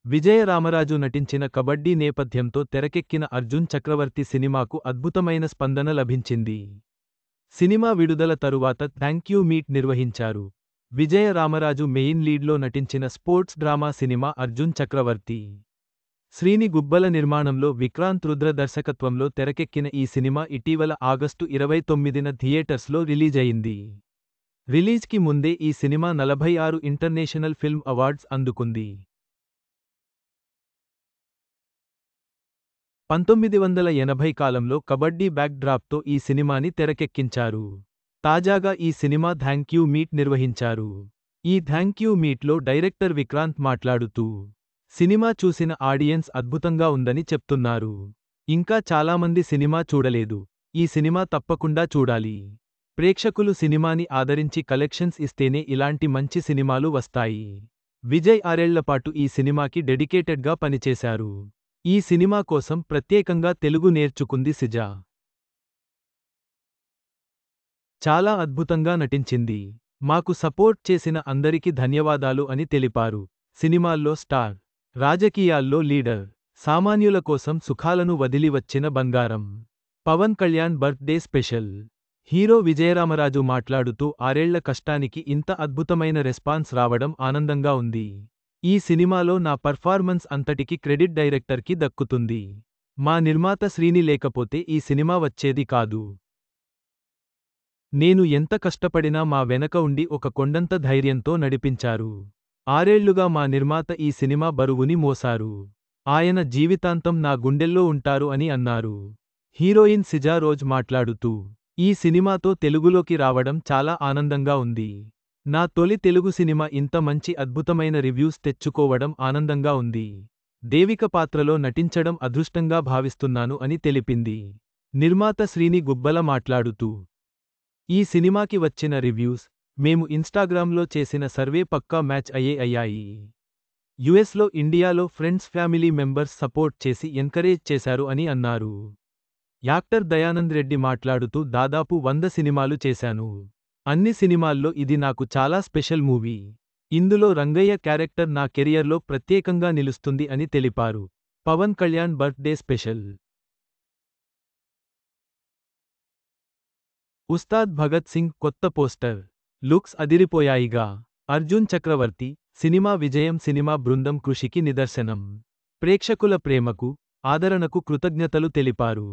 విజయ రామరాజు నటించిన కబడ్డీ నేపథ్యంతో తెరకెక్కిన అర్జున్ చక్రవర్తి సినిమాకు అద్భుతమైన స్పందన లభించింది. సినిమా విడుదల తరువాత థ్యాంక్ యూ మీట్ నిర్వహించారు. విజయ రామరాజు మెయిన్ లీడ్లో నటించిన స్పోర్ట్స్ డ్రామా సినిమా అర్జున్ చక్రవర్తి. శ్రీని గుబ్బల నిర్మాణంలో విక్రాంత్ రుద్ర దర్శకత్వంలో తెరకెక్కిన ఈ సినిమా ఇటీవల ఆగస్టు 29న థియేటర్స్లో రిలీజ్ అయింది. రిలీజ్కి ముందే ఈ సినిమా 46 ఇంటర్నేషనల్ ఫిల్మ్ అవార్డ్స్ అందుకుంది. 1980 కాలంలో కబడ్డీ బ్యాక్ డ్రాప్తో ఈ సినిమాని తెరకెక్కించారు. తాజాగా ఈ సినిమా థ్యాంక్ యూ మీట్ నిర్వహించారు. ఈ థ్యాంక్ యూ మీట్లో డైరెక్టర్ విక్రాంత్ మాట్లాడుతూ, సినిమా చూసిన ఆడియన్స్ అద్భుతంగా ఉందని చెప్తున్నారు. ఇంకా చాలామంది సినిమా చూడలేదు. ఈ సినిమా తప్పకుండా చూడాలి. ప్రేక్షకులు సినిమాని ఆదరించి కలెక్షన్స్ ఇస్తేనే ఇలాంటి మంచి సినిమాలు వస్తాయి. విజయ్ 6 ఏళ్లపాటు ఈ సినిమాకి డెడికేటెడ్గా పనిచేశారు. ఈ సినిమా కోసం ప్రత్యేకంగా తెలుగు నేర్చుకుంది సిజ. చాలా అద్భుతంగా నటించింది. మాకు సపోర్ట్ చేసిన అందరికి ధన్యవాదాలు అని తెలిపారు. సినిమాల్లో స్టార్, రాజకీయాల్లో లీడర్, సామాన్యుల కోసం సుఖాలను వదిలి వచ్చిన బంగారం. Pawan Kalyan birthday special. Hero Vijayaramaraju మాట్లాడుతూ 6 ఏళ్ల కష్టానికి ఇంత అద్భుతమైన రెస్పాన్స్ రావడం ఆనందంగా ఉంది. ఈ సినిమాలో నా పర్ఫార్మెన్స్ అంతటికి క్రెడిట్ డైరెక్టర్కి దక్కుతుంది. మా నిర్మాత శ్రీని లేకపోతే ఈ సినిమా వచ్చేది కాదు. నేను ఎంత కష్టపడినా మా వెనక ఉండి ఒక కొండంత ధైర్యంతో నడిపించారు. 6 ఏళ్లుగా మా నిర్మాత ఈ సినిమా బరువుని మోసారు. ఆయన జీవితాంతం నా గుండెల్లో ఉంటారు అని అన్నారు. హీరోయిన్ సిజా రోజ్ మాట్లాడుతూ, ఈ సినిమాతో తెలుగులోకి రావడం చాలా ఆనందంగా ఉంది. నా తొలి తెలుగు సినిమా ఇంత మంచి అద్భుతమైన రివ్యూస్ తెచ్చుకోవడం ఆనందంగా ఉంది. దేవిక పాత్రలో నటించడం అదృష్టంగా భావిస్తున్నాను అని తెలిపింది. నిర్మాత శ్రీని గుబ్బల మాట్లాడుతూ, ఈ సినిమాకి వచ్చిన రివ్యూస్, మేము ఇన్స్టాగ్రామ్లో చేసిన సర్వే పక్కా మ్యాచ్ అయ్యాయి. యుఎస్లో ఇండియాలో ఫ్రెండ్స్ ఫ్యామిలీ మెంబర్స్ సపోర్ట్ చేసి ఎంకరేజ్ చేశారు అని అన్నారు. యాక్టర్ దయానంద్ రెడ్డి మాట్లాడుతూ దాదాపు 100 సినిమాలు చేశాను. అన్ని సినిమాల్లో ఇది నాకు చాలా స్పెషల్ మూవీ. ఇందులో రంగయ్య క్యారెక్టర్ నా కెరియర్లో ప్రత్యేకంగా నిలుస్తుంది అని తెలిపారు. Pawan Kalyan birthday special. ఉస్తాద్ భగత్ సింగ్ కొత్త పోస్టర్, లుక్స్ అదిరిపోయాయిగా. అర్జున్ చక్రవర్తి సినిమా విజయం సినిమా బృందం కృషికి నిదర్శనం. ప్రేక్షకుల ప్రేమకు, ఆదరణకు కృతజ్ఞతలు తెలిపారు.